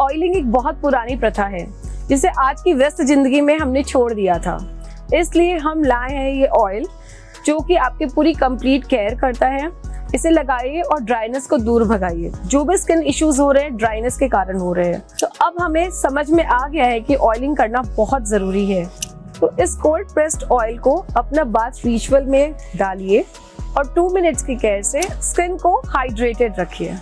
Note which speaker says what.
Speaker 1: Oiling एक बहुत पुरानी प्रथा है जिसे आज की व्यस्त जिंदगी में हमने छोड़ दिया था। इसलिए हम लाए हैं ये ऑयल जो कि आपकी पूरी कंप्लीट केयर करता है। इसे लगाइए और ड्राइनेस को दूर भगाइए। जो भी स्किन इश्यूज हो रहे हैं ड्राइनेस के कारण हो रहे हैं, तो अब हमें समझ में आ गया है कि ऑयलिंग करना बहुत जरूरी है। तो इस कोल्ड प्रेस्ड ऑयल को अपना बाथ रिचुअल में डालिए और 2 मिनट्स की केयर से स्किन को हाइड्रेटेड रखिए।